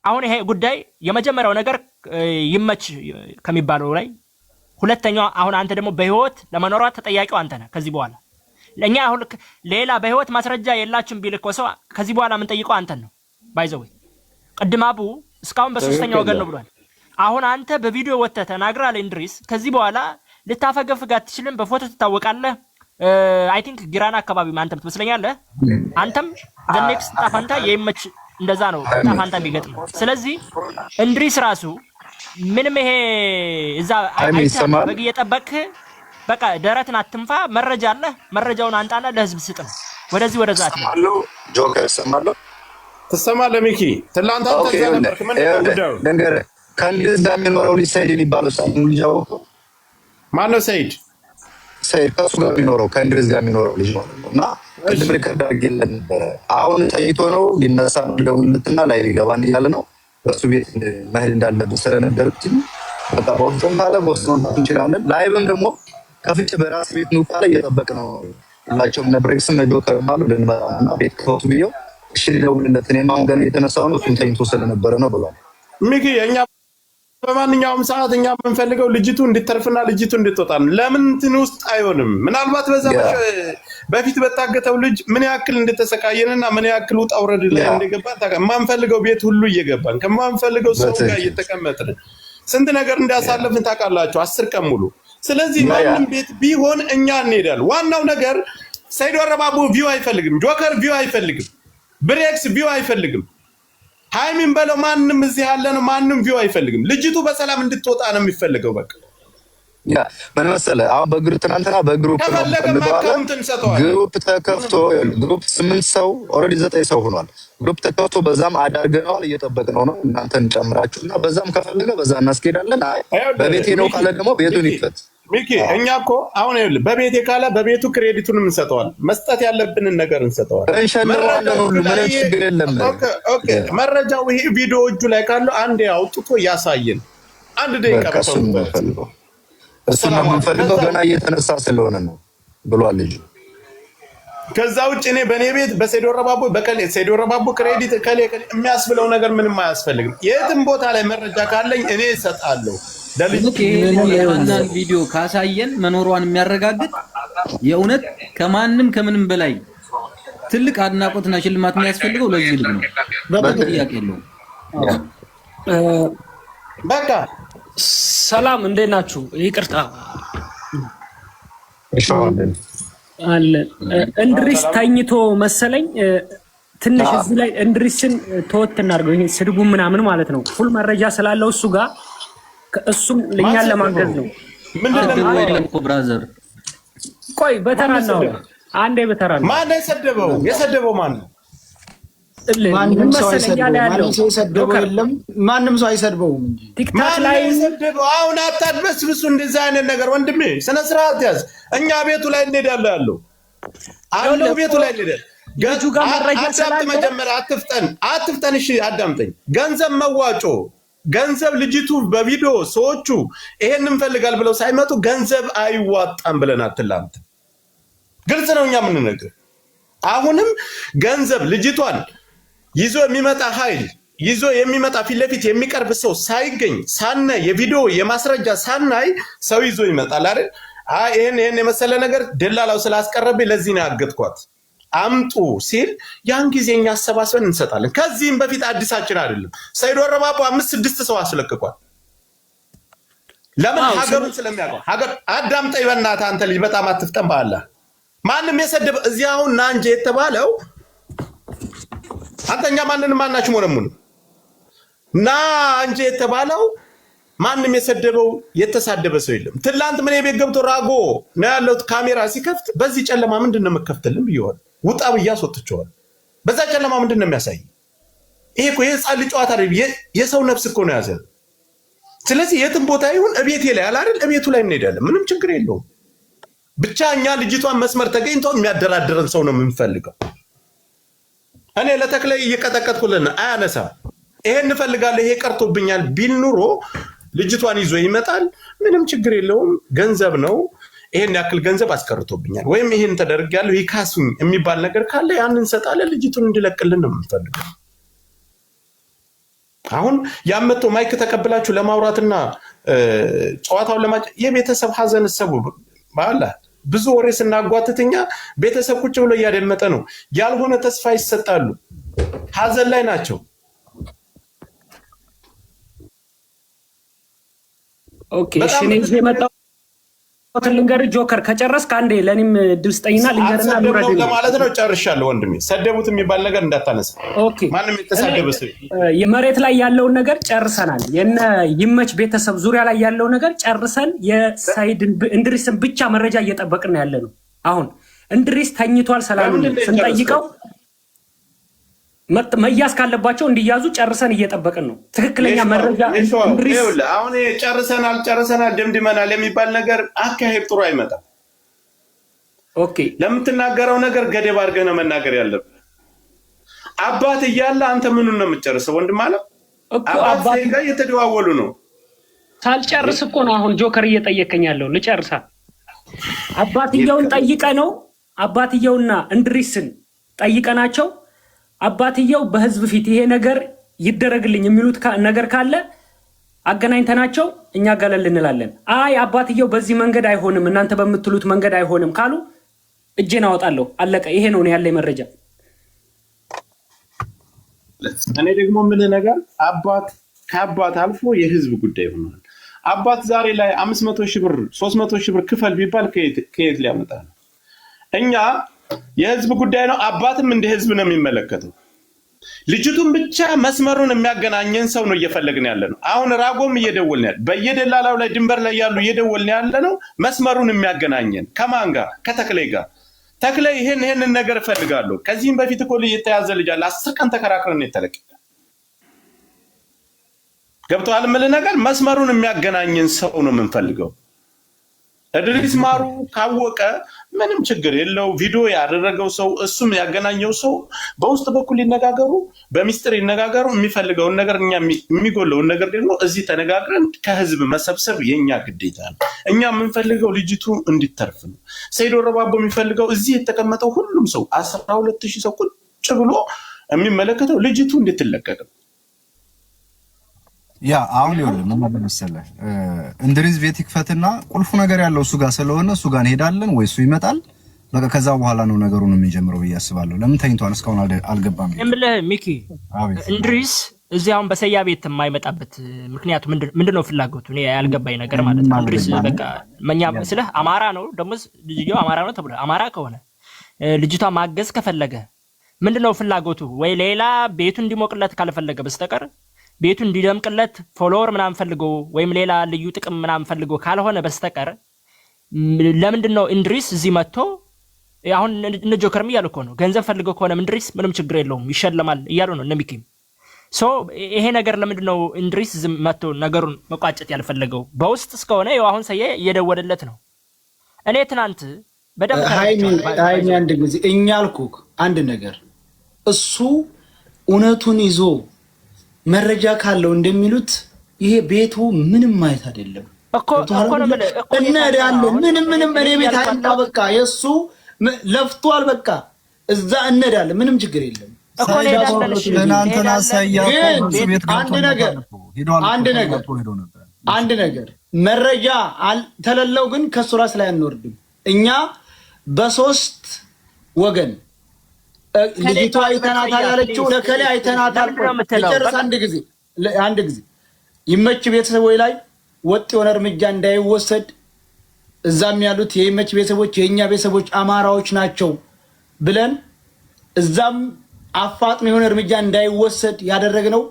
አሁን ይሄ ጉዳይ የመጀመሪያው ነገር ይመች ከሚባለው ላይ ሁለተኛው አሁን አንተ ደግሞ በህይወት ለመኖሯ ተጠያቂው አንተ ነህ ከዚህ በኋላ ለኛ አሁን ሌላ በህይወት ማስረጃ የላችሁም ቢልኮ ሰው ከዚህ በኋላ ምን ጠይቀው አንተን ነው ባይዘው ቅድም አቡ እስካሁን በሶስተኛው ወገን ነው ብሏል አሁን አንተ በቪዲዮ ወጥተህ ተናግራለህ እንድሪስ ከዚህ በኋላ ልታፈገፍግ አትችልም በፎቶ ትታወቃለህ አይ ቲንክ ጊራና አካባቢ አንተም ትመስለኛለህ አንተም the next ጣፋንታ የይመች እንደዛ ነው ጣፋንታ የሚገጥም ስለዚህ እንድሪስ ራሱ ምንም ይሄ እዛ አይተህ በግ እየጠበቅህ በቃ ደረትን አትንፋ መረጃ አለ መረጃውን አንጣና ለህዝብ ስጥ ወደዚህ ወደዛ አትሉ ጆከር ሰማለው ተሰማለ ሚኪ ትላንት አንተ እዛ ነበርክ ምን ጉዳዩ ነገር ከእንግሊዝ ጋር የሚኖረው ሰይድ የሚባለው ሰው ልጅው ማነው ሰይድ ከሱ ጋር የሚኖረው ከእንግሊዝ ጋር የሚኖረው ልጅ ነው እና ቅድም ከዳርገለን ነበር አሁን ጠይቶ ነው ሊነሳ ደውልትና ላይ ሊገባን እያለ ነው በሱ ቤት መሄድ እንዳለበት ስለነገርኩት በቃ ወጥቶም ካለ ወስኖ እንችላለን ላይቭም ደግሞ ከፍጭ በራስ ቤት ነው ካለ እየጠበቅ ነው ሁላቸውም ነብሬክስ ነው ከማሉ ለነማና ቤት ከወጡ ቢዮ እሺ ደውልለት እኔ ማን ገና የተነሳው ነው እሱን ተኝቶ ስለነበረ ነው ብሏል ሚኪ እኛ በማንኛውም ሰዓት እኛ የምንፈልገው ልጅቱ እንድትተርፍና ልጅቱ እንድትወጣ ነው ለምን እንትን ውስጥ አይሆንም ምናልባት በዛ በፊት በታገተው ልጅ ምን ያክል እንደተሰቃየንና ምን ያክል ውጣ ውረድ ላይ እንደገባን ማንፈልገው ቤት ሁሉ እየገባን ከማንፈልገው ሰው ጋር እየተቀመጥን ስንት ነገር እንዳሳለፍን ታውቃላችሁ 10 ቀን ሙሉ ስለዚህ ማንም ቤት ቢሆን እኛ እንሄዳለን ዋናው ነገር ሰይድ ወረባቡ ቪው አይፈልግም ጆከር ቪው አይፈልግም ብሬክስ ቪው አይፈልግም ሃይሚን በለው ማንም እዚህ ያለ ነው ማንም ቪው አይፈልግም ልጅቱ በሰላም እንድትወጣ ነው የሚፈልገው በቃ ያ ምን መሰለህ አሁን በግሩፕ ትናንትና በግሩፕ ግሩፕ ተከፍቶ ግሩፕ 8 ሰው ኦሬዲ 9 ሰው ሆኗል ግሩፕ ተከፍቶ በዛም አዳርገናል እየጠበቅነው ነው እናንተን ጨምራችሁና በዛም ከፈለገ በዛ እናስኬዳለን በቤቴ ነው ካለ ደግሞ ቤቱን ይፈት ሚኪ እኛ እኮ አሁን ይኸውልህ በቤቴ ካለ በቤቱ ክሬዲቱን እንሰጠዋል መስጠት ያለብንን ነገር እንሰጠዋል እንሸነዋለን ሁሉ ምንም ችግር የለም ኦኬ መረጃው ይሄ ቪዲዮ እጁ ላይ ካለው አንዴ አውጥቶ ያሳየን አንድ ደቂቃ በሰው እሱና መንፈልገው ገና እየተነሳ ስለሆነ ነው ብሏል ልጅ ከዛ ውጭ እኔ በኔ ቤት በሰይድ ወረባቡ በከሌ ሰይድ ወረባቡ ክሬዲት ከሌ የሚያስብለው ነገር ምንም አያስፈልግም የትም ቦታ ላይ መረጃ ካለኝ እኔ እሰጣለሁ ለልጅ የአንዳንድ ቪዲዮ ካሳየን መኖሯን የሚያረጋግጥ የእውነት ከምንም በላይ ትልቅ አድናቆትና ሽልማት የሚያስፈልገው ለዚህ ልጅ ነው በጣም ጥያቄ የለውም በቃ ሰላም እንዴት ናችሁ ይቅርታ አለ እንድሪስ ታኝቶ መሰለኝ ትንሽ እዚህ ላይ እንድሪስን ተወት እናድርገው ይሄ ስድቡ ምናምን ማለት ነው ፉል መረጃ ስላለው እሱ ጋር እሱም ለኛን ለማገዝ ነው ምንድነው እኮ ብራዘር ቆይ በተራ ነው አንዴ በተራ ነው ማን የሰደበው ማን ነው ማንም ሰው አይሰድበውም እንጂ ቲክታክ ላይ ሰደበው አሁን አታድበስብሱ እንደዛ አይነት ነገር ወንድሜ ስነ ስርዓት ያዝ እኛ ቤቱ ላይ እንሄዳለን አለው ቤቱ ላይ እንሄዳለን ገጁ ጋር መረጃ ስላለ መጀመሪያ አትፍጠን እሺ አዳምጠኝ ገንዘብ መዋጮ ገንዘብ ልጅቱ በቪዲዮ ሰዎቹ ይሄን እንፈልጋል ብለው ሳይመጡ ገንዘብ አይዋጣም ብለን አትላምት ግልጽ ነው እኛ ምን ነገር አሁንም ገንዘብ ልጅቷን ይዞ የሚመጣ ኃይል ይዞ የሚመጣ ፊት ለፊት የሚቀርብ ሰው ሳይገኝ ሳና የቪዲዮ የማስረጃ ሳናይ ሰው ይዞ ይመጣል አይደል ይሄን የመሰለ ነገር ደላላው ስላስቀረበ ለዚህ ነው ያገትኳት አምጡ ሲል ያን ጊዜኛ አሰባስበን እንሰጣለን ከዚህም በፊት አዲሳችን አይደለም ሰይድ ወረባቡ 5-6 ሰው አስለቅቋል ለምን ሀገሩን ስለሚያውቀው ሀገር አዳምጠኝ በእናትህ አንተ ልጅ በጣም አትፍጠን በአላህ ማንም የሰደበ እዚህ አሁን ናንጀ የተባለው አንተኛ ማንንም ማናችሁ ሞረሙን ናንጀ የተባለው ማንም የሰደበው የተሳደበ ሰው የለም ትላንት ምን የቤት ገብቶ ራጎ ነው ያለው ካሜራ ሲከፍት በዚህ ጨለማ ምንድነው መከፍተልን ቢሆን ውጣ በያስወጥቸዋል በዛ ጨለማ ምንድነው የሚያሳይ ይሄ እኮ የህፃን ልጅ ጨዋታ አይደል የሰው ነፍስ እኮ ነው ያዘው ስለዚህ የትም ቦታ ይሁን እቤቴ ላይ አይደል እቤቱ ላይ እንሄዳለን ምንም ችግር የለውም ብቻ እኛ ልጅቷን መስመር ተገኝቶ የሚያደራድረን ሰው ነው የምንፈልገው እኔ ለተክለ እየቀጠቀጥኩልና አያነሳ ይሄን እንፈልጋለን ይሄ ቀርቶብኛል ቢል ኑሮ ልጅቷን ይዞ ይመጣል ምንም ችግር የለውም ገንዘብ ነው ይሄን ያክል ገንዘብ አስቀርቶብኛል ወይም ይሄን ተደርጋለሁ ይካሱኝ የሚባል ነገር ካለ ያንን እንሰጣለን ልጅቱን እንዲለቅልን ነው የምንፈልገው አሁን ያመጣው ማይክ ተቀብላችሁ ለማውራትና ጨዋታውን የቤተሰብ ሀዘን ሰቡ ባላ ብዙ ወሬ ስናጓትትኛ ቤተሰብ ቁጭ ብሎ እያደመጠ ነው። ያልሆነ ተስፋ ይሰጣሉ። ሀዘን ላይ ናቸው። ኦኬ እሺ እኔ የመጣው ልንገርህ ጆከር ከጨረስክ አንዴ ለኔም ድል ስጠኝና ልንገርና ልውረድ ለማለት ነው። ጨርሻለሁ ወንድሜ። ሰደቡት የሚባል ነገር እንዳታነሳ። ኦኬ ማንም የተሳደበ ሰው የመሬት ላይ ያለውን ነገር ጨርሰናል። የነ ይመች ቤተሰብ ዙሪያ ላይ ያለው ነገር ጨርሰን የሳይድ እንድሪስን ብቻ መረጃ እየጠበቅን ያለ ነው። አሁን እንድሪስ ተኝቷል ሰላም ስንጠይቀው መያዝ ካለባቸው እንዲያዙ ጨርሰን እየጠበቅን ነው። ትክክለኛ መረጃ እንድሪስ አሁን ጨርሰናል ደምድመናል የሚባል ነገር አካሄድ ጥሩ አይመጣም። ኦኬ ለምትናገረው ነገር ገደብ አድርገህ ነው መናገር ያለብህ። አባት እያለ አንተ ምኑን ነው የምትጨርሰው? ወንድም አለ አባት ጋር እየተደዋወሉ ነው። ሳልጨርስ እኮ ነው አሁን ጆከር እየጠየቀኝ ያለው። ልጨርሳ አባትየውን ጠይቀ ነው አባትየውና እንድሪስን ጠይቀናቸው አባትየው በህዝብ ፊት ይሄ ነገር ይደረግልኝ የሚሉት ነገር ካለ አገናኝተናቸው እኛ ገለል እንላለን። አይ አባትየው በዚህ መንገድ አይሆንም እናንተ በምትሉት መንገድ አይሆንም ካሉ እጄን አወጣለሁ። አለቀ። ይሄ ነው ያለኝ መረጃ። እኔ ደግሞ ምን ነገር አባት ከአባት አልፎ የህዝብ ጉዳይ ሆኗል። አባት ዛሬ ላይ 500 ሺህ ብር 300 ሺህ ብር ክፈል ቢባል ከየት ሊያመጣ ነው? እኛ የህዝብ ጉዳይ ነው። አባትም እንደ ህዝብ ነው የሚመለከተው። ልጅቱን ብቻ መስመሩን የሚያገናኘን ሰው ነው እየፈለግን ያለ ነው። አሁን ራጎም እየደወልን ያለ በየደላላው ላይ ድንበር ላይ ያሉ እየደወልን ያለ ነው። መስመሩን የሚያገናኘን ከማን ጋር? ከተክሌ ጋር። ተክሌ ይሄን ነገር እፈልጋለሁ። ከዚህም በፊት እኮ የተያዘ ልጅ አለ 10 ቀን ተከራክረን የተለቀቀ ገብቷል። ምን ነገር መስመሩን የሚያገናኘን ሰው ነው የምንፈልገው። እንድሪስ ማሩ ካወቀ ምንም ችግር የለው። ቪዲዮ ያደረገው ሰው እሱም ያገናኘው ሰው በውስጥ በኩል ይነጋገሩ፣ በሚስጥር ይነጋገሩ። የሚፈልገውን ነገር እኛ የሚጎለውን ነገር ደግሞ እዚህ ተነጋግረን ከህዝብ መሰብሰብ የኛ ግዴታ ነው። እኛ የምንፈልገው ልጅቱ እንዲተርፍ ነው። ሰይዶ ረባቦ የሚፈልገው እዚህ የተቀመጠው ሁሉም ሰው 12000 ሰው ቁጭ ብሎ የሚመለከተው ልጅቱ እንድትለቀቅ ነው። ያ አሁን ይኸውልህ ምን መሰለህ እንድሪስ ቤት ይክፈትና ቁልፉ ነገር ያለው እሱ ጋር ስለሆነ እሱ ጋር እንሄዳለን ወይ እሱ ይመጣል። በቃ ከዛ በኋላ ነው ነገሩን የሚጀምረው ብዬ አስባለሁ። ለምን ተኝቷል እስካሁን አልገባም። እምልህ ሚኪ እንድሪስ እዚህ አሁን በሰያ ቤት የማይመጣበት ምክንያቱ ምንድነው? ፍላጎቱ እኔ ያልገባኝ ነገር ማለት ነው። እንድሪስ በቃ መኛ ስለህ አማራ ነው ደግሞ ልጅየው አማራ ነው ተብሎ አማራ ከሆነ ልጅቷ ማገዝ ከፈለገ ምንድነው ፍላጎቱ? ወይ ሌላ ቤቱ እንዲሞቅለት ካልፈለገ በስተቀር ቤቱ እንዲደምቅለት ፎሎወር ምናምን ፈልጎ ወይም ሌላ ልዩ ጥቅም ምናምን ፈልጎ ካልሆነ በስተቀር ለምንድነው እንድሪስ እዚህ መጥቶ አሁን እነ ጆከርም እያሉ እኮ ነው ገንዘብ ፈልገው ከሆነ እንድሪስ ምንም ችግር የለውም ይሸለማል እያሉ ነው እነ ሚኪም። ሶ ይሄ ነገር ለምንድነው እንድሪስ እዚህ መጥቶ ነገሩን መቋጨት ያልፈለገው? በውስጥ እስከሆነ ያው አሁን ሰየ እየደወለለት ነው። እኔ ትናንት በደንብ ሃይሚ አንድ ጊዜ እኛ አልኩህ አንድ ነገር እሱ እውነቱን ይዞ መረጃ ካለው እንደሚሉት ይሄ ቤቱ ምንም ማለት አይደለም እኮ እንሄዳለን። ምንም እኔ ቤት አይጣ በቃ የሱ ለፍቷል። በቃ እዛ እንሄዳለን። ምንም ችግር የለም እኮ እናንተና ሳያው ቤት አንድ ነገር መረጃ ተለለው ግን ከሱ ራስ ላይ አንወርድም። እኛ በሶስት ወገን ልጅቷ አይተናታል ያለችው ለከለ አይተናታል። ይጨርስ አንድ ጊዜ ይመች ቤተሰቦች ላይ ወጥ የሆነ እርምጃ እንዳይወሰድ እዛም ያሉት የይመች ቤተሰቦች የኛ ቤተሰቦች አማራዎች ናቸው ብለን እዛም አፋጥኖ የሆነ እርምጃ እንዳይወሰድ ያደረግነው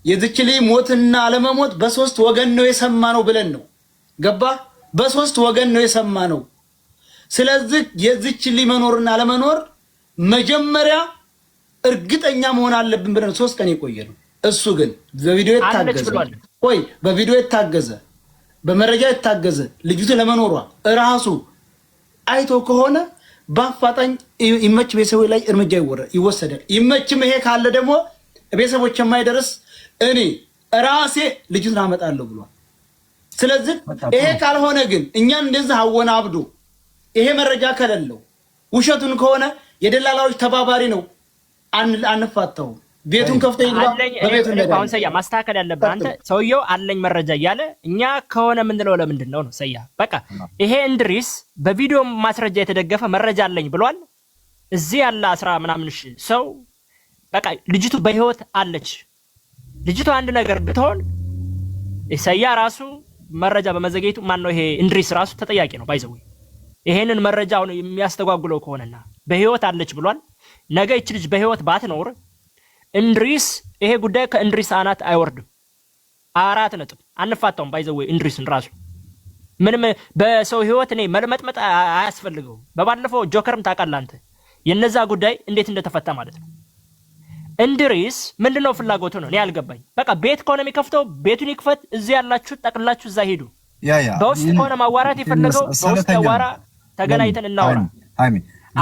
የዚች ልጅ ሞትና አለመሞት በሶስት ወገን ነው የሰማነው ብለን ነው። ገባ? በሶስት ወገን ነው የሰማነው። ስለዚህ የዚች ልጅ መኖርና አለመኖር መጀመሪያ እርግጠኛ መሆን አለብን ብለን 3 ቀን የቆየ ነው። እሱ ግን በቪዲዮ የታገዘ በመረጃ የታገዘ ልጅቱ ለመኖሯ እራሱ አይቶ ከሆነ በአፋጣኝ ይመች ቤተሰቦች ላይ እርምጃ ይወሰዳል። ይመችም ይሄ ካለ ደግሞ ቤተሰቦች የማይደርስ እኔ ራሴ ልጅቱን አመጣለሁ ብሏል። ስለዚህ ይሄ ካልሆነ ግን እኛን እንደዚህ አወናብዶ ይሄ መረጃ ከሌለው ውሸቱን ከሆነ የደላላዎች ተባባሪ ነው አንፋታው። ቤቱን ከፍቶ ይግባ። በቤቱ አሁን ሰያ ማስተካከል ያለብህ አንተ ሰውየው አለኝ መረጃ እያለ እኛ ከሆነ የምንለው ለምንድን ነው ሰያ? በቃ ይሄ እንድሪስ በቪዲዮ ማስረጃ የተደገፈ መረጃ አለኝ ብሏል። እዚህ ያለ 10 ምናምን ሰው በቃ ልጅቱ በህይወት አለች። ልጅቱ አንድ ነገር ብትሆን ሰያ ራሱ መረጃ በመዘግየቱ ማን ነው ይሄ እንድሪስ ራሱ ተጠያቂ ነው። ባይዘው ይሄንን መረጃውን የሚያስተጓጉለው ከሆነና በህይወት አለች ብሏል። ነገ እቺ ልጅ በህይወት ባትኖር እንድሪስ ይሄ ጉዳይ ከእንድሪስ አናት አይወርድም። 4 ነጥብ አንፋታውም። ባይዘው እንድሪስን ራሱ ምንም በሰው ህይወት እኔ መልመጥመጥ አያስፈልገው። በባለፈው ጆከርም ታውቃለህ አንተ የነዛ ጉዳይ እንዴት እንደተፈታ ማለት ነው። እንድሪስ ምንድነው ፍላጎቱ ነው? እኔ አልገባኝ። በቃ ቤት ከሆነ የሚከፍተው ቤቱን ይክፈት። እዚህ ያላችሁ ጠቅላችሁ እዛ ሄዱ። በውስጥ ከሆነ ማዋራት የፈለገው በውስጥ ያዋራ፣ ተገናኝተን እናወራ።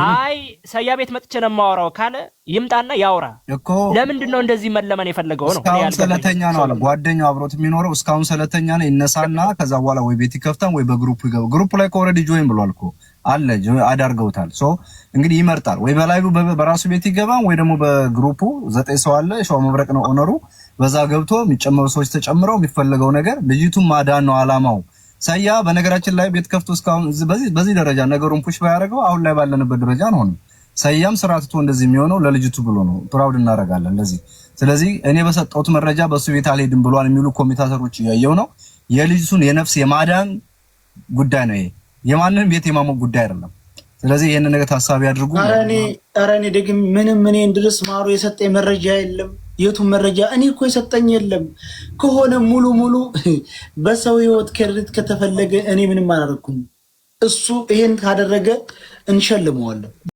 አይ ሰያ ቤት መጥቼ ነው የማወራው ካለ ይምጣና ያውራ። ለምንድን ነው እንደዚህ መለመን የፈለገው ነው? እስካሁን ስለተኛ ነው አለ ጓደኛው አብሮት የሚኖረው እስካሁን ስለተኛ ነው። ይነሳና ከዛ በኋላ ወይ ቤት ይከፍታን ወይ በግሩፕ ይገባ። ግሩፕ ላይ ኦልሬዲ ጆይን ብሏል እኮ አለ አዳርገውታል። ሶ እንግዲህ ይመርጣል ወይ በላይቭ በራሱ ቤት ይገባ ወይ ደግሞ በግሩፑ 9 ሰው አለ። ሸዋ መብረቅ ነው ኦነሩ። በዛ ገብቶ የሚጨመሩ ሰዎች ተጨምረው የሚፈልገው ነገር ልጅቱን ማዳን ነው አላማው። ሰያ በነገራችን ላይ ቤት ከፍቶ እስካሁን በዚህ ደረጃ ነገሩን ፑሽ ባያደርገው አሁን ላይ ባለንበት ደረጃ ነው። ሰያም ስራትቶ እንደዚህ የሚሆነው ለልጅቱ ብሎ ነው። ፕራውድ እናደርጋለን ለዚህ። ስለዚህ እኔ በሰጠሁት መረጃ በሱ ቤት አልሄድም ብሏል የሚሉ ኮሜንታተሮች እያየው ነው። የልጅቱን የነፍስ የማዳን ጉዳይ ነው ይሄ፣ የማንንም ቤት የማሞቅ ጉዳይ አይደለም። ስለዚህ ይሄን ነገር ታሳቢ አድርጉ። ኧረ እኔ ደግም ምንም እኔ እንድርስ ማሩ የሰጠኝ መረጃ የለም። የቱን መረጃ እኔ እኮ የሰጠኝ የለም። ከሆነ ሙሉ በሰው ህይወት ክሬዲት ከተፈለገ እኔ ምንም አላደረኩም። እሱ ይሄን ካደረገ እንሸልመዋለን።